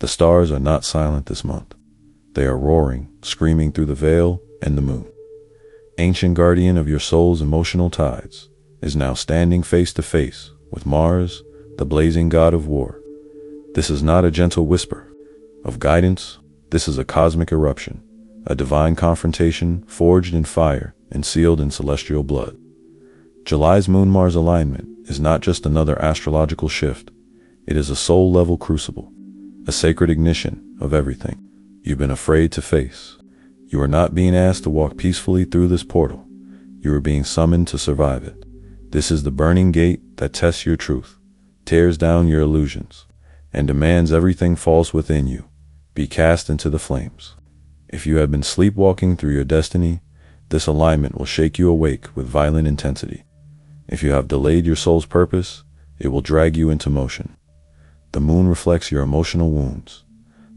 The stars are not silent this month. They are roaring, screaming through the veil and the moon. Ancient guardian of your soul's emotional tides is now standing face to face with Mars, the blazing god of war. This is not a gentle whisper of guidance. This is a cosmic eruption, a divine confrontation forged in fire and sealed in celestial blood. July's Moon-Mars alignment is not just another astrological shift. It is a soul-level crucible, a sacred ignition of everything you've been afraid to face. You are not being asked to walk peacefully through this portal. You are being summoned to survive it. This is the burning gate that tests your truth, tears down your illusions, and demands everything false within you be cast into the flames. If you have been sleepwalking through your destiny, this alignment will shake you awake with violent intensity. If you have delayed your soul's purpose, it will drag you into motion. The moon reflects your emotional wounds.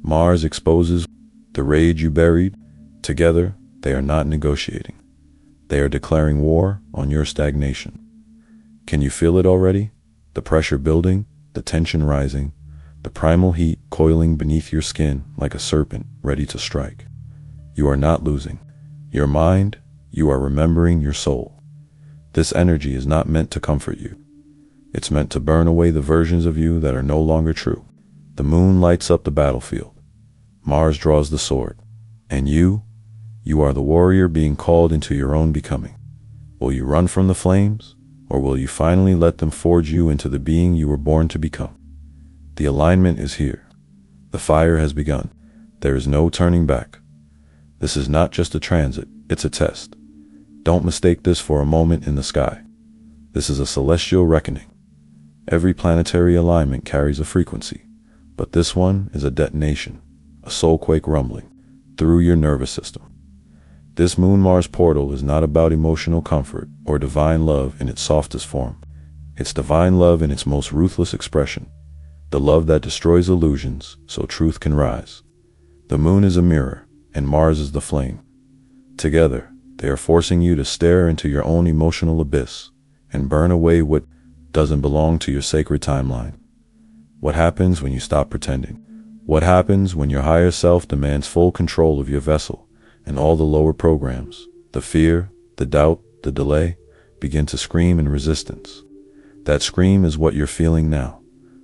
Mars exposes the rage you buried. Together, they are not negotiating. They are declaring war on your stagnation. Can you feel it already? The pressure building, the tension rising, the primal heat coiling beneath your skin like a serpent ready to strike. You are not losing your mind, you are remembering your soul. This energy is not meant to comfort you. It's meant to burn away the versions of you that are no longer true. The moon lights up the battlefield. Mars draws the sword. And you are the warrior being called into your own becoming. Will you run from the flames, or will you finally let them forge you into the being you were born to become? The alignment is here. The fire has begun. There is no turning back. This is not just a transit, it's a test. Don't mistake this for a moment in the sky. This is a celestial reckoning. Every planetary alignment carries a frequency, but this one is a detonation, a soul-quake rumbling through your nervous system. This Moon-Mars portal is not about emotional comfort or divine love in its softest form. It's divine love in its most ruthless expression, the love that destroys illusions so truth can rise. The moon is a mirror, and Mars is the flame. Together, they are forcing you to stare into your own emotional abyss and burn away what doesn't belong to your sacred timeline. What happens when you stop pretending? What happens when your higher self demands full control of your vessel and all the lower programs, the fear, the doubt, the delay, begin to scream in resistance? That scream is what you're feeling now.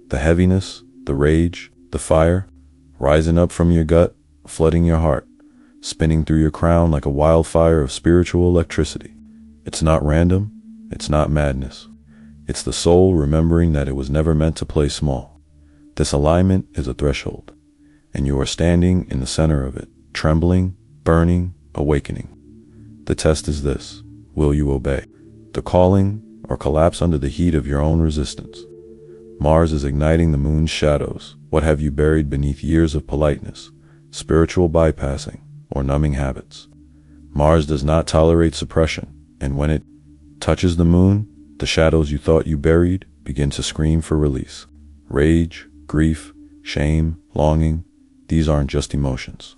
The heaviness, the rage, the fire, rising up from your gut, flooding your heart, spinning through your crown like a wildfire of spiritual electricity. It's not random, it's not madness. It's the soul remembering that it was never meant to play small. This alignment is a threshold, and you are standing in the center of it, trembling, burning, awakening. The test is this: will you obey the calling or collapse under the heat of your own resistance? Mars is igniting the moon's shadows. What have you buried beneath years of politeness, spiritual bypassing, or numbing habits? Mars does not tolerate suppression, and when it touches the moon, the shadows you thought you buried begin to scream for release. Rage, grief, shame, longing, these aren't just emotions.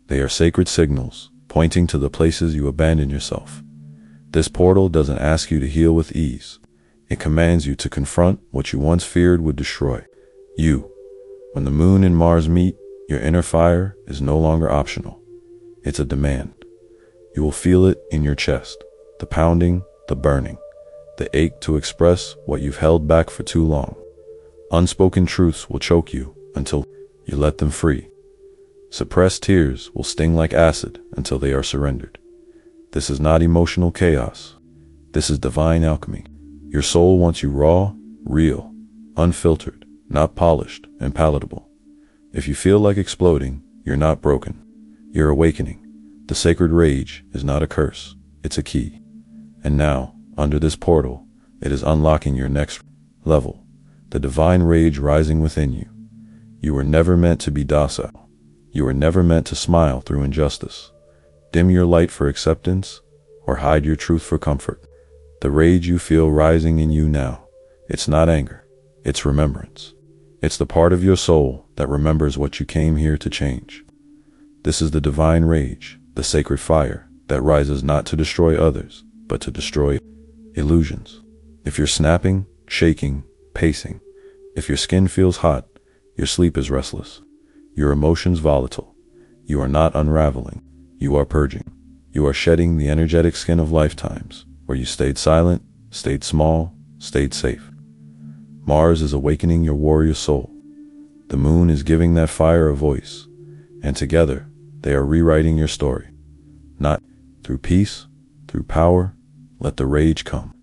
They are sacred signals, pointing to the places you abandoned yourself. This portal doesn't ask you to heal with ease. It commands you to confront what you once feared would destroy you. When the moon and Mars meet, your inner fire is no longer optional. It's a demand. You will feel it in your chest, the pounding, the burning, the ache to express what you've held back for too long. Unspoken truths will choke you until you let them free. Suppressed tears will sting like acid until they are surrendered. This is not emotional chaos. This is divine alchemy. Your soul wants you raw, real, unfiltered, not polished and palatable. If you feel like exploding, you're not broken. You're awakening. The sacred rage is not a curse, it's a key. And now, under this portal, it is unlocking your next level, the divine rage rising within you. You were never meant to be docile. You were never meant to smile through injustice, dim your light for acceptance, or hide your truth for comfort. The rage you feel rising in you now, it's not anger, it's remembrance. It's the part of your soul that remembers what you came here to change. This is the divine rage, the sacred fire that rises not to destroy others, but to destroy illusions. If you're snapping, shaking, pacing, if your skin feels hot, your sleep is restless, Your emotions volatile. You are not unraveling. You are purging. You are shedding the energetic skin of lifetimes, where you stayed silent, stayed small, stayed safe. Mars is awakening your warrior soul. The moon is giving that fire a voice, and together they are rewriting your story. Not through peace, through power. Let the rage come.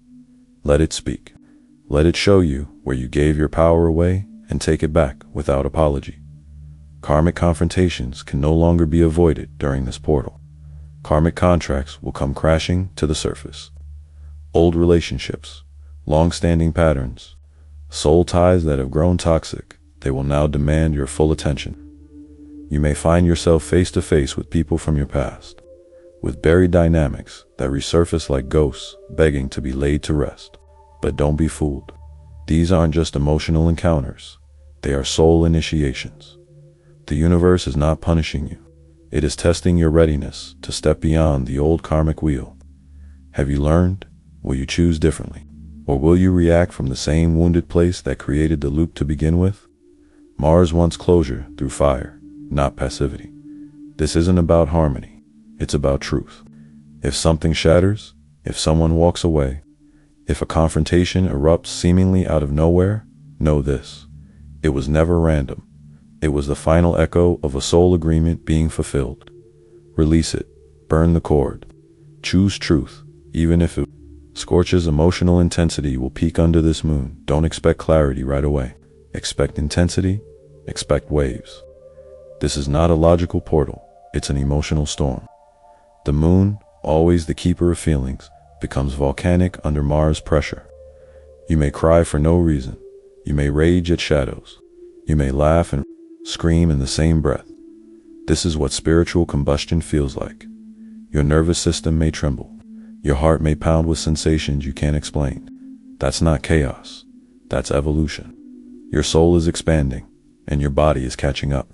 Let it speak. Let it show you where you gave your power away and take it back without apology. Karmic confrontations can no longer be avoided during this portal. Karmic contracts will come crashing to the surface. Old relationships, long-standing patterns, soul ties that have grown toxic, they will now demand your full attention. You may find yourself face to face with people from your past, with buried dynamics that resurface like ghosts begging to be laid to rest. But don't be fooled. These aren't just emotional encounters. They are soul initiations. The universe is not punishing you. It is testing your readiness to step beyond the old karmic wheel. Have you learned? Will you choose differently? Or will you react from the same wounded place that created the loop to begin with? Mars wants closure through fire, not passivity. This isn't about harmony. It's about truth. If something shatters, if someone walks away, if a confrontation erupts seemingly out of nowhere, know this. It was never random. It was the final echo of a soul agreement being fulfilled. Release it. Burn the cord. Choose truth, even if it scorches. Emotional intensity will peak under this moon. Don't expect clarity right away. Expect intensity. Expect waves. This is not a logical portal. It's an emotional storm. The moon, always the keeper of feelings, becomes volcanic under Mars pressure. You may cry for no reason. You may rage at shadows. You may laugh and scream in the same breath. This is what spiritual combustion feels like. Your nervous system may tremble. Your heart may pound with sensations you can't explain. That's not chaos. That's evolution. Your soul is expanding, and your body is catching up.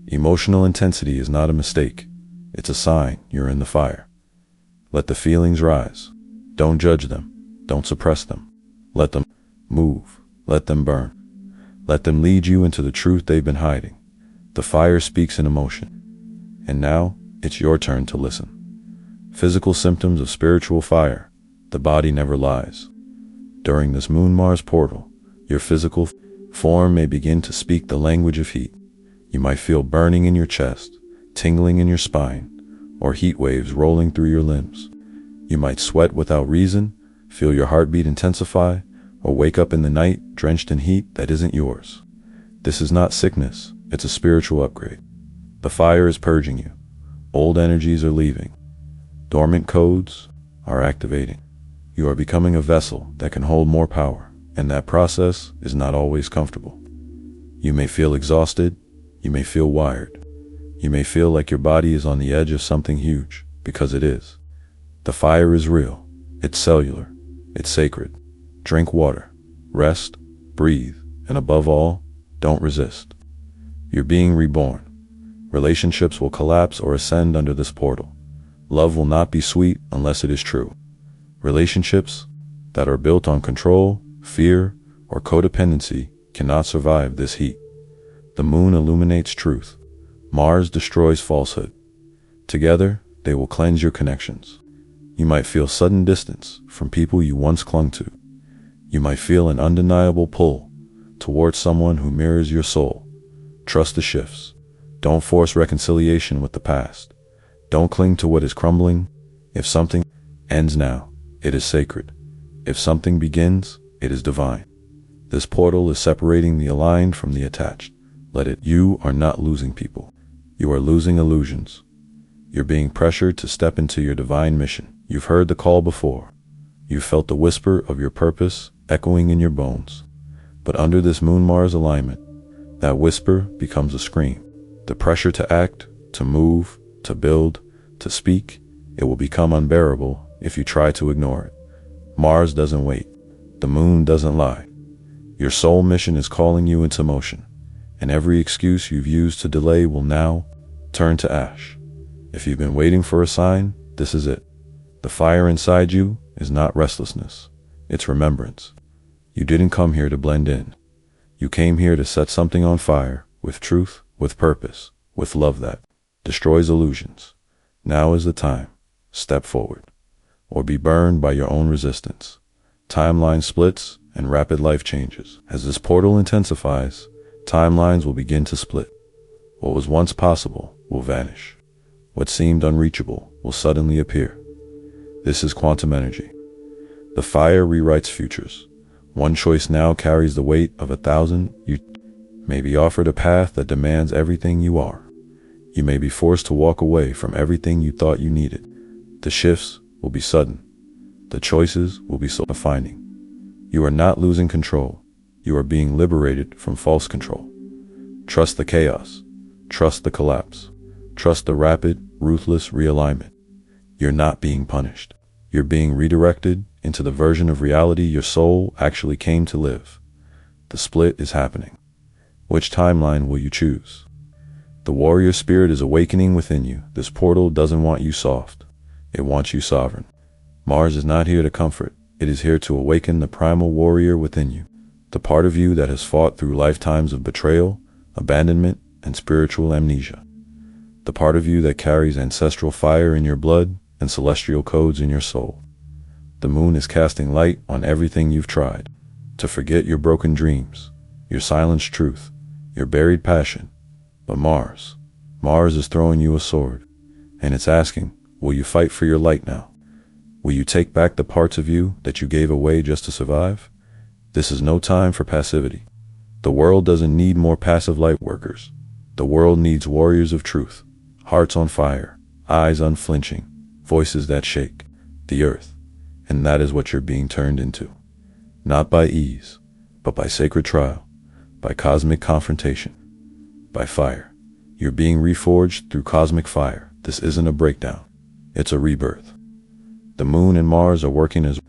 Emotional intensity is not a mistake. It's a sign you're in the fire. Let the feelings rise. Don't judge them. Don't suppress them. Let them move. Let them burn. Let them lead you into the truth they've been hiding. The fire speaks in emotion. And now, it's your turn to listen. Physical symptoms of spiritual fire. The body never lies. During this Moon-Mars portal, your physical form may begin to speak the language of heat. You might feel burning in your chest, tingling in your spine, or heat waves rolling through your limbs. You might sweat without reason, feel your heartbeat intensify, or wake up in the night drenched in heat that isn't yours. This is not sickness, it's a spiritual upgrade. The fire is purging you. Old energies are leaving. Dormant codes are activating. You are becoming a vessel that can hold more power, and that process is not always comfortable. You may feel exhausted. You may feel wired. You may feel like your body is on the edge of something huge, because it is. The fire is real. It's cellular. It's sacred. Drink water. Rest. Breathe. And above all, don't resist. You're being reborn. Relationships will collapse or ascend under this portal. Love will not be sweet unless it is true. Relationships that are built on control, fear, or codependency cannot survive this heat. The moon illuminates truth. Mars destroys falsehood. Together, they will cleanse your connections. You might feel sudden distance from people you once clung to. You might feel an undeniable pull towards someone who mirrors your soul. Trust the shifts. Don't force reconciliation with the past. Don't cling to what is crumbling. If something ends now, it is sacred. If something begins, it is divine. This portal is separating the aligned from the attached. Let it. You are not losing people. You are losing illusions. You're being pressured to step into your divine mission. You've heard the call before. You've felt the whisper of your purpose echoing in your bones. But under this Moon-Mars alignment, that whisper becomes a scream. The pressure to act, to move, to build, to speak, it will become unbearable if you try to ignore it. Mars doesn't wait. The moon doesn't lie. Your soul mission is calling you into motion, and every excuse you've used to delay will now turn to ash. If you've been waiting for a sign, this is it. The fire inside you is not restlessness. It's remembrance. You didn't come here to blend in. You came here to set something on fire with truth, with purpose, with love that destroys illusions. Now is the time. Step forward, or be burned by your own resistance. Timeline splits and rapid life changes. As this portal intensifies, timelines will begin to split. What was once possible will vanish. What seemed unreachable will suddenly appear. This is quantum energy. The fire rewrites futures. One choice now carries the weight of 1,000. You may be offered a path that demands everything you are. You may be forced to walk away from everything you thought you needed. The shifts will be sudden. The choices will be soul-defining. You are not losing control. You are being liberated from false control. Trust the chaos. Trust the collapse. Trust the rapid, ruthless realignment. You're not being punished. You're being redirected into the version of reality your soul actually came to live. The split is happening. Which timeline will you choose? The warrior spirit is awakening within you. This portal doesn't want you soft. It wants you sovereign. Mars is not here to comfort. It is here to awaken the primal warrior within you, the part of you that has fought through lifetimes of betrayal, abandonment, and spiritual amnesia. The part of you that carries ancestral fire in your blood and celestial codes in your soul. The moon is casting light on everything you've tried to forget: your broken dreams, your silenced truth, your buried passion. But Mars is throwing you a sword, and it's asking, will you fight for your light now? Will you take back the parts of you that you gave away just to survive? This is no time for passivity. The world doesn't need more passive light workers. The world needs warriors of truth, hearts on fire, eyes unflinching, voices that shake the earth. And that is what you're being turned into. Not by ease, but by sacred trial, by cosmic confrontation, by fire. You're being reforged through cosmic fire. This isn't a breakdown. It's a rebirth. The moon and Mars are working as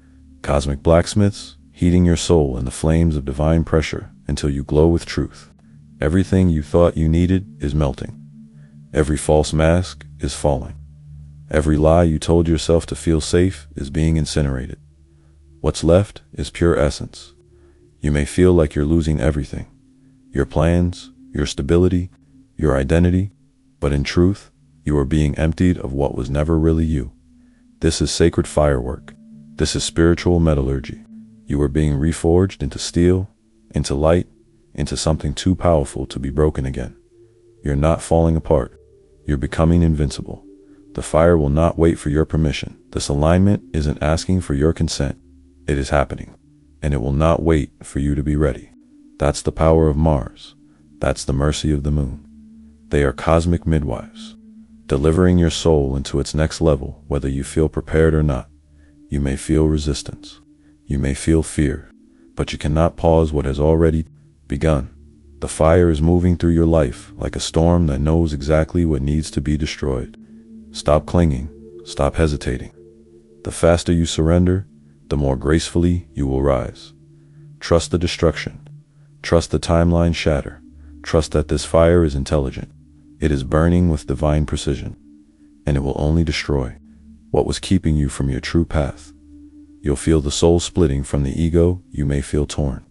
cosmic blacksmiths, heating your soul in the flames of divine pressure until you glow with truth. Everything you thought you needed is melting. Every false mask is falling. Every lie you told yourself to feel safe is being incinerated. What's left is pure essence. You may feel like you're losing everything: your plans, your stability, your identity, but in truth, you are being emptied of what was never really you. This is sacred firework. This is spiritual metallurgy. You are being reforged into steel, into light, into something too powerful to be broken again. You're not falling apart. You're becoming invincible. The fire will not wait for your permission. This alignment isn't asking for your consent. It is happening, and it will not wait for you to be ready. That's the power of Mars. That's the mercy of the moon. They are cosmic midwives, delivering your soul into its next level, whether you feel prepared or not. You may feel resistance. You may feel fear, but you cannot pause what has already begun. The fire is moving through your life like a storm that knows exactly what needs to be destroyed. Stop clinging. Stop hesitating. The faster you surrender, the more gracefully you will rise. Trust the destruction. Trust the timeline shatter. Trust that this fire is intelligent. It is burning with divine precision, and it will only destroy what was keeping you from your true path. You'll feel the soul splitting from the ego. You may feel torn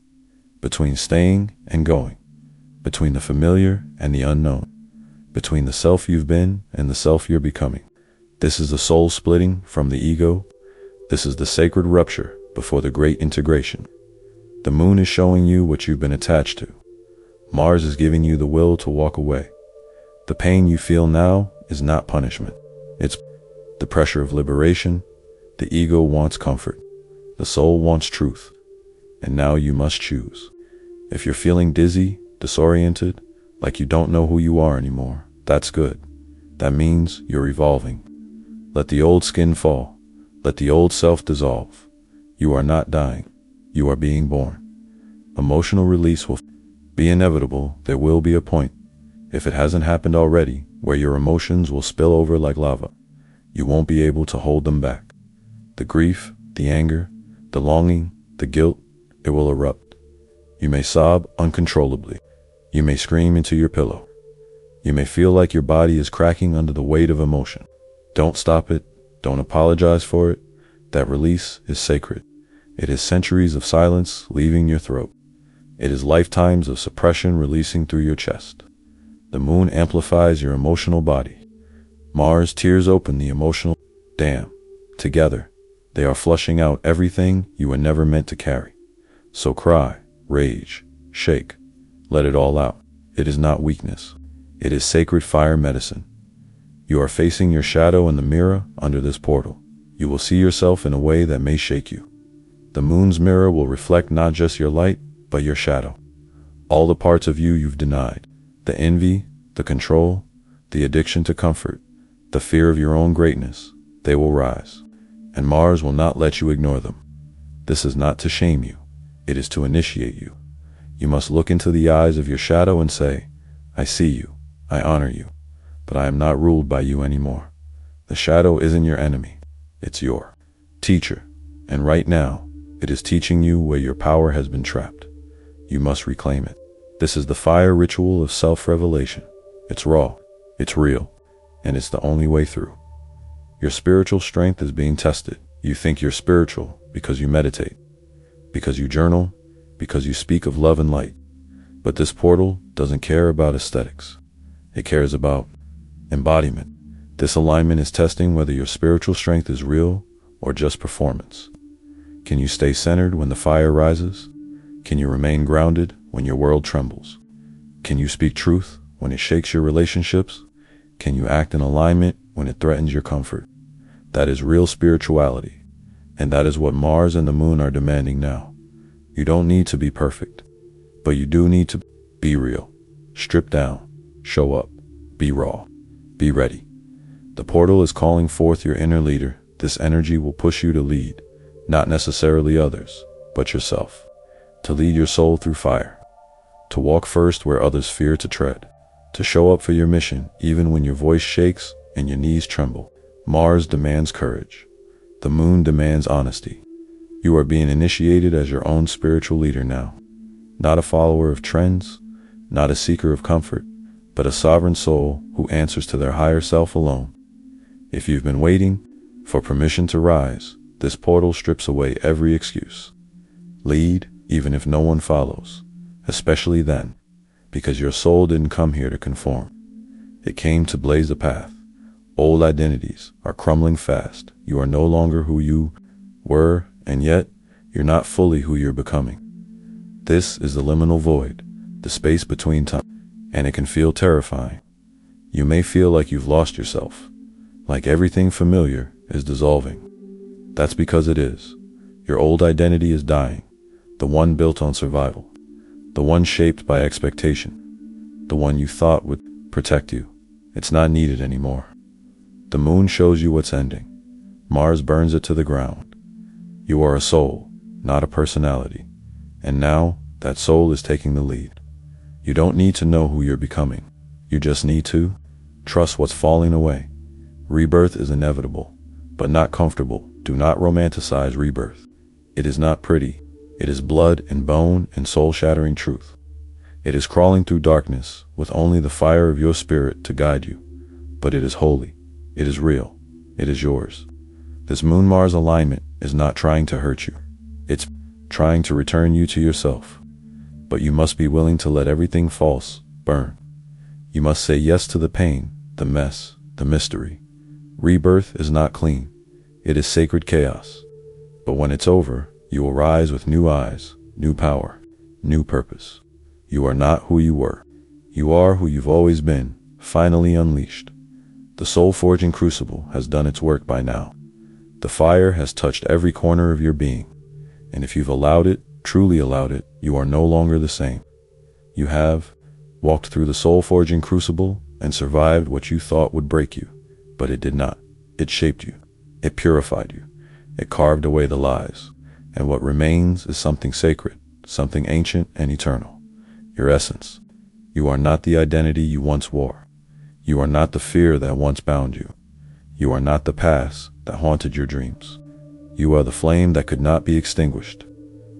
between staying and going, between the familiar and the unknown, between the self you've been and the self you're becoming. This is the soul splitting from the ego. This is the sacred rupture before the great integration. The moon is showing you what you've been attached to. Mars is giving you the will to walk away. The pain you feel now is not punishment. It's the pressure of liberation. The ego wants comfort. The soul wants truth. And now you must choose. If you're feeling dizzy, disoriented, like you don't know who you are anymore, that's good. That means you're evolving. Let the old skin fall. Let the old self dissolve. You are not dying. You are being born. Emotional release will be inevitable. There will be a point, if it hasn't happened already, where your emotions will spill over like lava. You won't be able to hold them back. The grief, the anger, the longing, the guilt, it will erupt. You may sob uncontrollably. You may scream into your pillow. You may feel like your body is cracking under the weight of emotion. Don't stop it. Don't apologize for it. That release is sacred. It is centuries of silence leaving your throat. It is lifetimes of suppression releasing through your chest. The moon amplifies your emotional body. Mars tears open the emotional dam. Together, they are flushing out everything you were never meant to carry. So cry, rage, shake, let it all out. It is not weakness. It is sacred fire medicine. You are facing your shadow in the mirror under this portal. You will see yourself in a way that may shake you. The moon's mirror will reflect not just your light, but your shadow. All the parts of you you've denied. The envy, the control, the addiction to comfort, the fear of your own greatness, they will rise. And Mars will not let you ignore them. This is not to shame you. It is to initiate you. You must look into the eyes of your shadow and say, I see you, I honor you, but I am not ruled by you anymore. The shadow isn't your enemy. It's your teacher. And right now, it is teaching you where your power has been trapped. You must reclaim it. This is the fire ritual of self-revelation. It's raw, it's real, and it's the only way through. Your spiritual strength is being tested. You think you're spiritual because you meditate, because you journal, because you speak of love and light. But this portal doesn't care about aesthetics. It cares about embodiment. This alignment is testing whether your spiritual strength is real or just performance. Can you stay centered when the fire rises? Can you remain grounded when your world trembles? Can you speak truth when it shakes your relationships? Can you act in alignment when it threatens your comfort? That is real spirituality, and that is what Mars and the moon are demanding now. You don't need to be perfect, but you do need to be real. Strip down, show up, be raw, be ready. The portal is calling forth your inner leader. This energy will push you to lead, not necessarily others, but yourself. To lead your soul through fire. To walk first where others fear to tread. To show up for your mission even when your voice shakes and your knees tremble. Mars demands courage. The moon demands honesty. You are being initiated as your own spiritual leader now. Not a follower of trends, not a seeker of comfort, but a sovereign soul who answers to their higher self alone. If you've been waiting for permission to rise, this portal strips away every excuse. Lead even if no one follows, especially then, because your soul didn't come here to conform. It came to blaze a path. Old identities are crumbling fast. You are no longer who you were, and yet you're not fully who you're becoming. This is the liminal void, the space between time, and it can feel terrifying. You may feel like you've lost yourself, like everything familiar is dissolving. That's because it is. Your old identity is dying, the one built on survival, the one shaped by expectation, the one you thought would protect you. It's not needed anymore. The moon shows you what's ending. Mars burns it to the ground. You are a soul, not a personality. And now, that soul is taking the lead. You don't need to know who you're becoming. You just need to trust what's falling away. Rebirth is inevitable, but not comfortable. Do not romanticize rebirth. It is not pretty. It is blood and bone and soul-shattering truth. It is crawling through darkness with only the fire of your spirit to guide you. But it is holy. It is real. It is yours. This Moon-Mars alignment is not trying to hurt you. It's trying to return you to yourself. But you must be willing to let everything false burn. You must say yes to the pain, the mess, the mystery. Rebirth is not clean. It is sacred chaos. But when it's over, you will rise with new eyes, new power, new purpose. You are not who you were. You are who you've always been, finally unleashed. The soul-forging crucible has done its work by now. The fire has touched every corner of your being. And if you've allowed it, truly allowed it, you are no longer the same. You have walked through the soul-forging crucible and survived what you thought would break you. But it did not. It shaped you. It purified you. It carved away the lies. And what remains is something sacred, something ancient and eternal. Your essence. You are not the identity you once wore. You are not the fear that once bound you. You are not the past that haunted your dreams. You are the flame that could not be extinguished.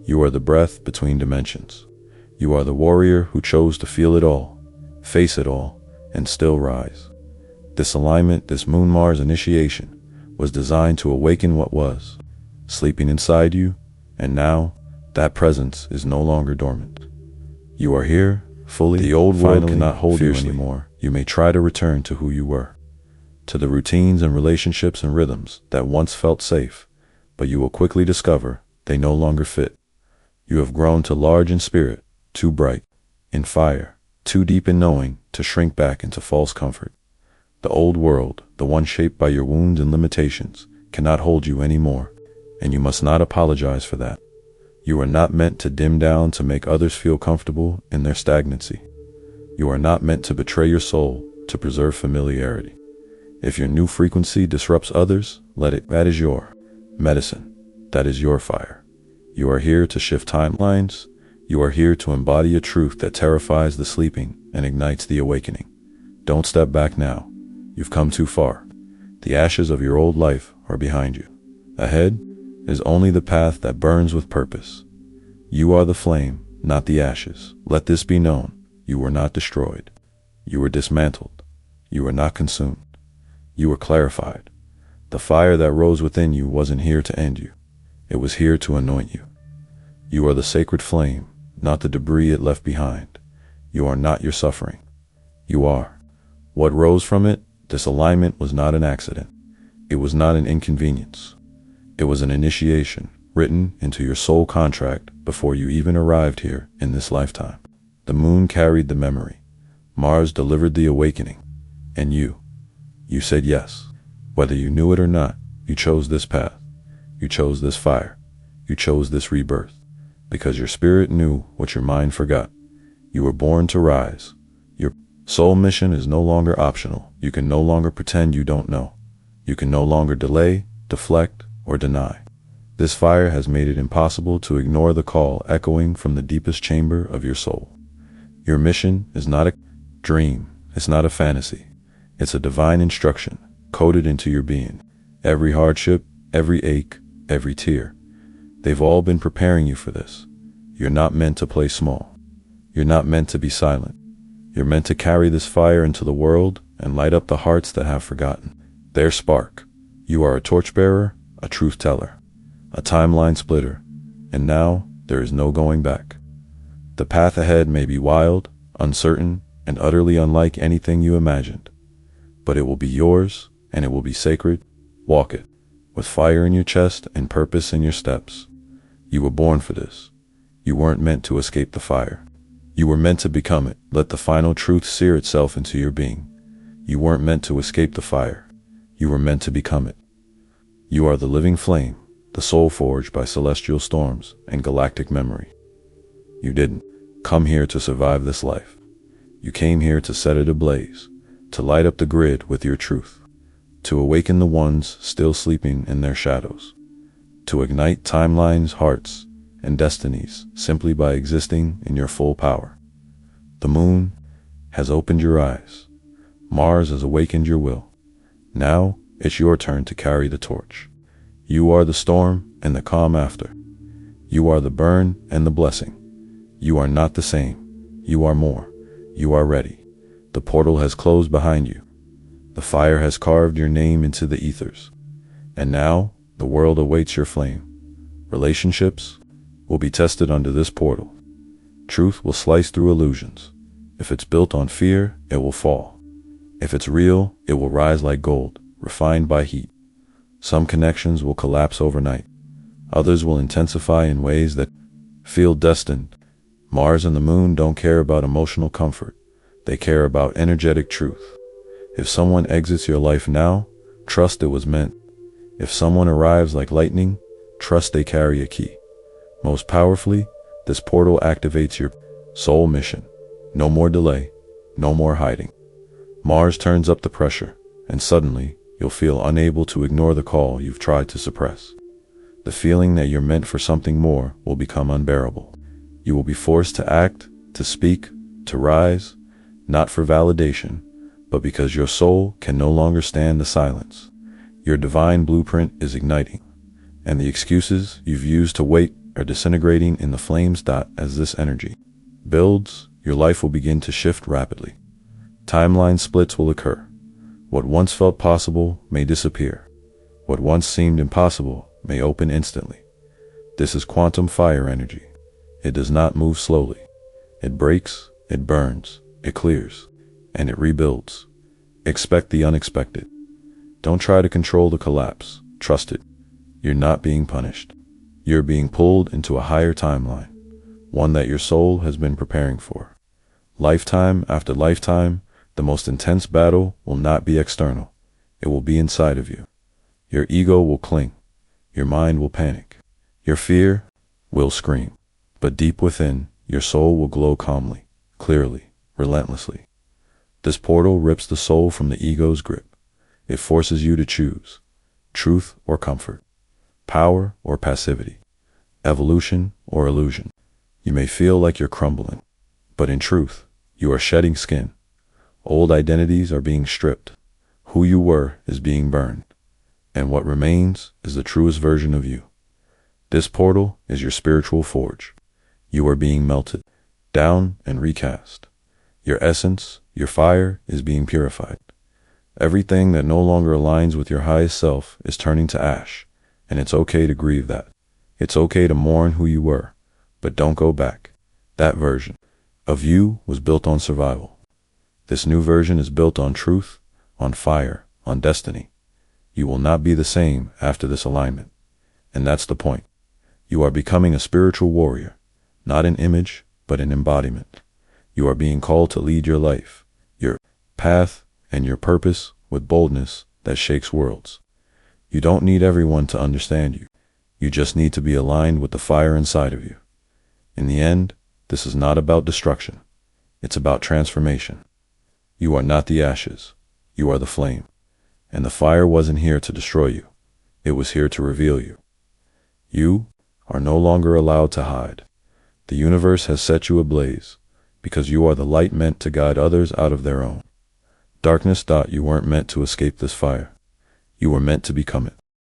You are the breath between dimensions. You are the warrior who chose to feel it all, face it all, and still rise. This alignment, this Moon-Mars initiation, was designed to awaken what was, sleeping inside you, and now that presence is no longer dormant. You are here, fully. The old world cannot hold you anymore. You may try to return to who you were, to the routines and relationships and rhythms that once felt safe, but you will quickly discover they no longer fit. You have grown too large in spirit, too bright in fire, too deep in knowing to shrink back into false comfort. The old world, the one shaped by your wounds and limitations, cannot hold you anymore, and you must not apologize for that. You are not meant to dim down to make others feel comfortable in their stagnancy. You are not meant to betray your soul to preserve familiarity. If your new frequency disrupts others, let it. That is your medicine. That is your fire. You are here to shift timelines. You are here to embody a truth that terrifies the sleeping and ignites the awakening. Don't step back now. You've come too far. The ashes of your old life are behind you. Ahead is only the path that burns with purpose. You are the flame, not the ashes. Let this be known. You were not destroyed. You were dismantled. You were not consumed. You were clarified. The fire that rose within you wasn't here to end you. It was here to anoint you. You are the sacred flame, not the debris it left behind. You are not your suffering. You are. What rose from it, this alignment, was not an accident. It was not an inconvenience. It was an initiation, written into your soul contract before you even arrived here in this lifetime. The moon carried the memory. Mars delivered the awakening. And you said yes. Whether you knew it or not, you chose this path. You chose this fire. You chose this rebirth. Because your spirit knew what your mind forgot. You were born to rise. Your soul mission is no longer optional. You can no longer pretend you don't know. You can no longer delay, deflect, or deny. This fire has made it impossible to ignore the call echoing from the deepest chamber of your soul. Your mission is not a dream. It's not a fantasy. It's a divine instruction coded into your being. Every hardship, every ache, every tear. They've all been preparing you for this. You're not meant to play small. You're not meant to be silent. You're meant to carry this fire into the world and light up the hearts that have forgotten their spark. You are a torchbearer, a truth teller, a timeline splitter, and now there is no going back. The path ahead may be wild, uncertain, and utterly unlike anything you imagined, but it will be yours, and it will be sacred. Walk it, with fire in your chest and purpose in your steps. You were born for this. You weren't meant to escape the fire. You were meant to become it. Let the final truth sear itself into your being. You weren't meant to escape the fire. You were meant to become it. You are the living flame, the soul forged by celestial storms and galactic memory. You didn't come here to survive this life. You came here to set it ablaze, to light up the grid with your truth, to awaken the ones still sleeping in their shadows, to ignite timelines, hearts, and destinies simply by existing in your full power. The moon has opened your eyes. Mars has awakened your will. Now it's your turn to carry the torch. You are the storm and the calm after. You are the burn and the blessing. You are not the same. You are more. You are ready. The portal has closed behind you. The fire has carved your name into the ethers. And now the world awaits your flame. Relationships will be tested under this portal. Truth will slice through illusions. If it's built on fear, it will fall. If it's real, it will rise like gold, refined by heat. Some connections will collapse overnight. Others will intensify in ways that feel destined. Mars and the moon don't care about emotional comfort. They care about energetic truth. If someone exits your life now, trust it was meant. If someone arrives like lightning, trust they carry a key. Most powerfully, this portal activates your soul mission. No more delay, no more hiding. Mars turns up the pressure, and suddenly you'll feel unable to ignore the call you've tried to suppress. The feeling that you're meant for something more will become unbearable. You will be forced to act, to speak, to rise, not for validation, but because your soul can no longer stand the silence. Your divine blueprint is igniting, and the excuses you've used to wait are disintegrating in the flames. As this energy builds, your life will begin to shift rapidly. Timeline splits will occur. What once felt possible may disappear. What once seemed impossible may open instantly. This is quantum fire energy. It does not move slowly. It breaks It burns, it clears, and it rebuilds. Expect the unexpected. Don't try to control the collapse. Trust it. You're not being punished. You're being pulled into a higher timeline, one that your soul has been preparing for. Lifetime after lifetime, the most intense battle will not be external. It will be inside of you. Your ego will cling. Your mind will panic. Your fear will scream. But deep within, your soul will glow calmly, clearly, relentlessly. This portal rips the soul from the ego's grip. It forces you to choose truth or comfort, power or passivity, evolution or illusion. You may feel like you're crumbling, but in truth, you are shedding skin. Old identities are being stripped. Who you were is being burned. And what remains is the truest version of you. This portal is your spiritual forge. You are being melted down and recast. Your essence, your fire, is being purified. Everything that no longer aligns with your highest self is turning to ash, and it's okay to grieve that. It's okay to mourn who you were, but don't go back. That version of you was built on survival. This new version is built on truth, on fire, on destiny. You will not be the same after this alignment. And that's the point. You are becoming a spiritual warrior, not an image, but an embodiment. You are being called to lead your life, your path, and your purpose with boldness that shakes worlds. You don't need everyone to understand you. You just need to be aligned with the fire inside of you. In the end, this is not about destruction. It's about transformation. You are not the ashes. You are the flame. And the fire wasn't here to destroy you. It was here to reveal you. You are no longer allowed to hide. The universe has set you ablaze because you are the light meant to guide others out of their own. Darkness. You weren't meant to escape this fire. You were meant to become it.